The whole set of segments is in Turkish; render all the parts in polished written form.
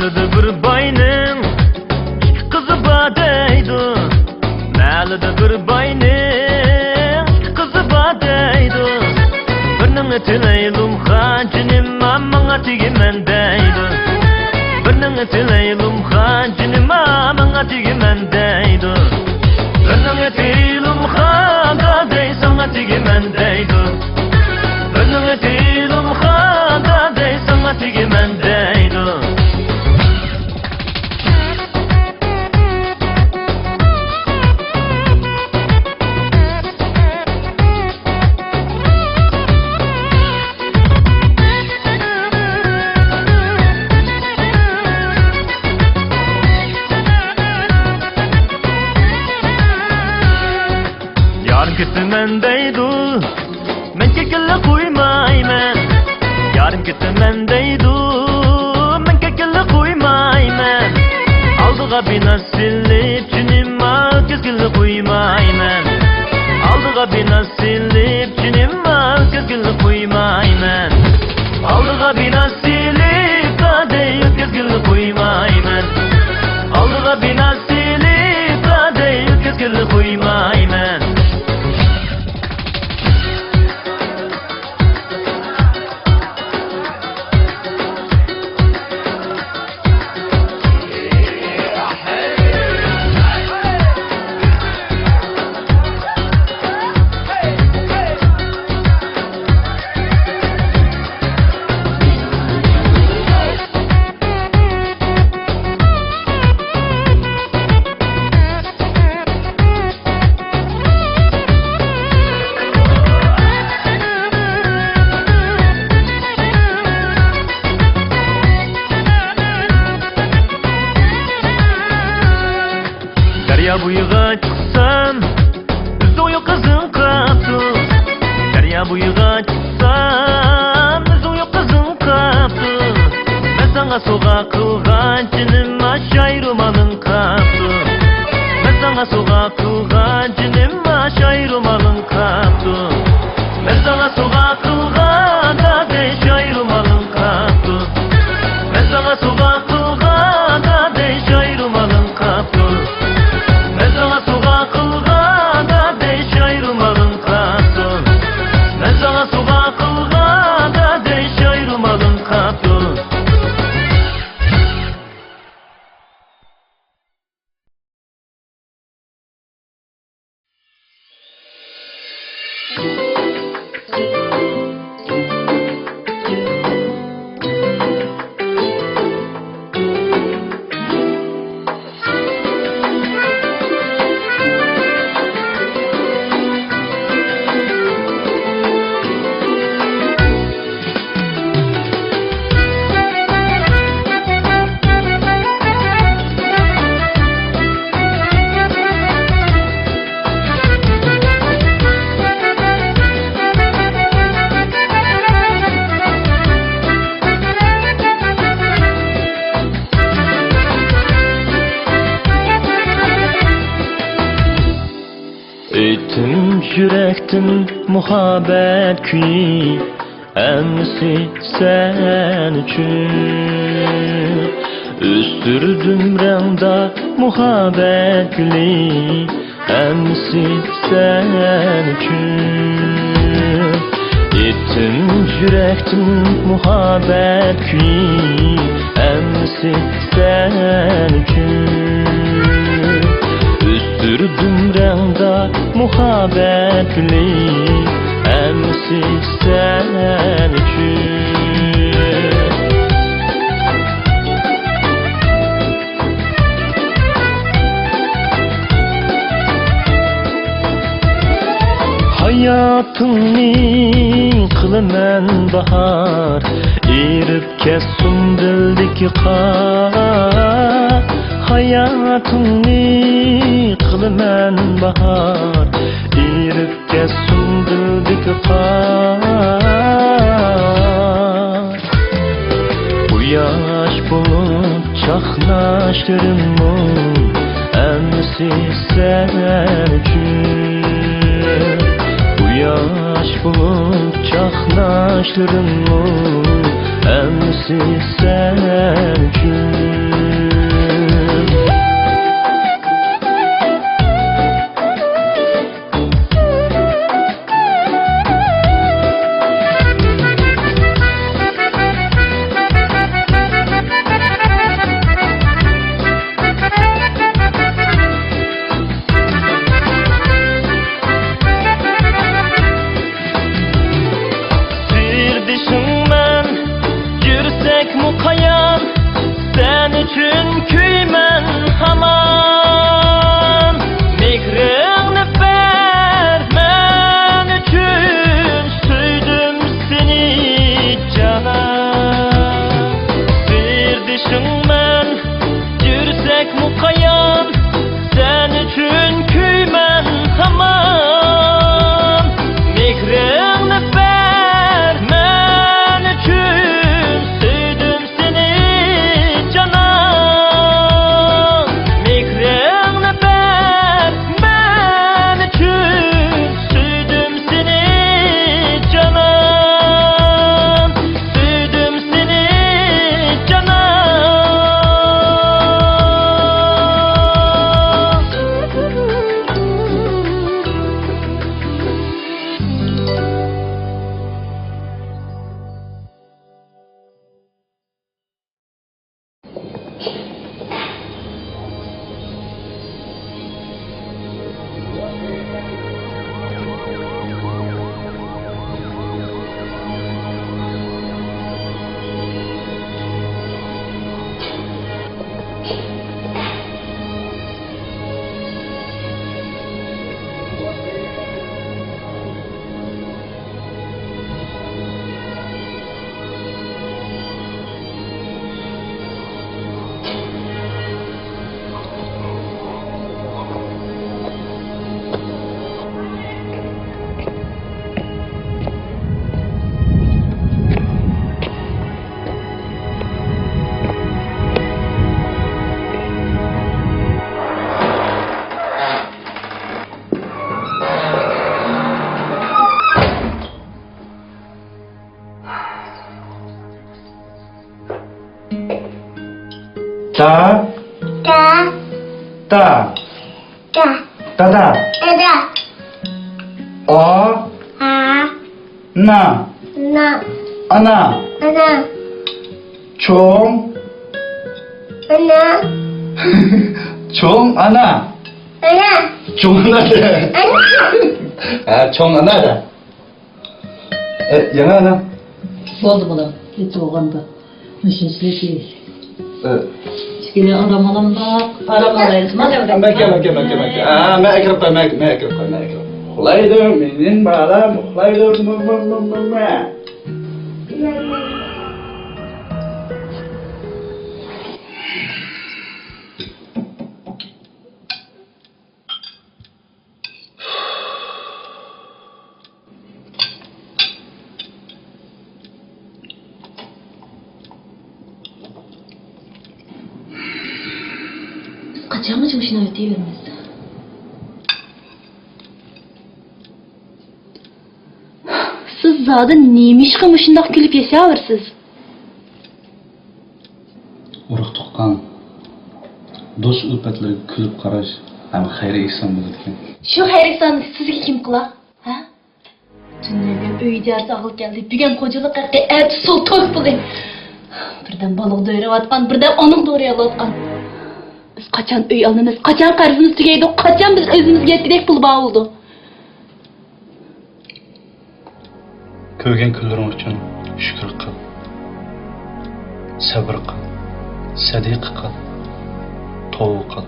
Məlidi bir bayning ikki qizi badaydi. Məlidi bir bayning ikki qizi badaydi. Birning tilaylum xanjinim manga tegiman deydi. Birning tilaylum xanjinim manga tegiman deydi. Birning tilaylum xanga dey sanga tegiman deydi. Birning tilaylum xanga dey sanga tegiman deydi. Yarın gitmen deydi, men kekille koymayman. Yarın gitmen deydi, men kekille koymayman. Aldığa bina silip cinima kezgille koymayman. Aldığa bina silip cinima kezgille koymayman. Aldığa bina silip kadey kezgille koymayman. Aldığa bina silip kadey kezgille koymayman. Derya buyuğa çıksam, üzüğü kızın kaptı. Derya buyuğa çıksam, üzüğü kızın kaptı. Ben sana soğa kılgan cinim aşayrı malın kaptı. Ben sana soğa kılgan cinim aşayrı malın kaptı. Ben sana soğa kılgan kardeş ayrı malın kaptı. Ben sana soğa kılgan kardeş ayrı malın kaptı. Ben sana soğa kılgan kardeş ayrılmalın kaptın. Ben sana soğa kılgan kardeş ayrılmalın kaptın. Ettim yürekten muhabbet kuyy, emsi sen üçün. Üstürdüm rengda muhabbet gülü, emsi sen üçün. Ettim yürekten muhabbet kuyy, emsi sen üçün. Üstürdüm rengda muhabbetli, emsi sen üçün. Hayatımın kılımen bahar, erip kessin dildeki kar. Hayatımın kılımen bahar, erip kessin dildeki kar. Bu yaş bulup çaknaştırımın, emsi sen üçün. Bu yaş bulup çaknaştırımın, emsi sen üçün. Ta, Da, ta, da, ta da, da, o, ha, na, na, ana, ana, çoğum, ana, çoğum ana, ana, çoğum ana de. ana. Ha, çoğum ana de. Yana ana. Oldu balam. Hiç oğlandı. Nişinçli değil. E, Aramalarım da aramalarız. Mekke. Aa, me ekrep. Uxlaydır, menin balam, uxlaydır. Kaçan mı çalışın öğretiyorsunuz? Siz zaten neymiş ki şundak gülüp yaşayırsınız? Urug tuqqan, do'st ulfatlarga kulib qarash ham xayri ehson bo'ladi ekan. Şu hayırsan sizga kim kıla? Ha? Tünneler öýdär sağlık geldi. Dügen kocalık hakkı et sol toz bulayım. Birden balık doyuratkan, birden onun doyuratkan. Biz kaçan öy alınız, kaçan karısınız tügeydi, kaçan biz özümüz yetirek pul bağ oldu. Ko'rgan kunlaring uchun shukr qil. Sabr qil. Sadiq qil. Tavba qil.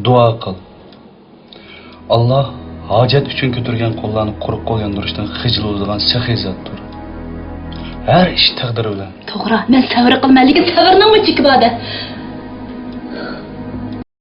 Duo qil. Alloh hojat uchun ko'targan qo'llarni quruq qo'l yondirishdan xijil bo'ladigan saxiy zotdir. Har ish taqdiri bilan. To'g'ri, men sabr qilmanligim sabrning uchi kibada.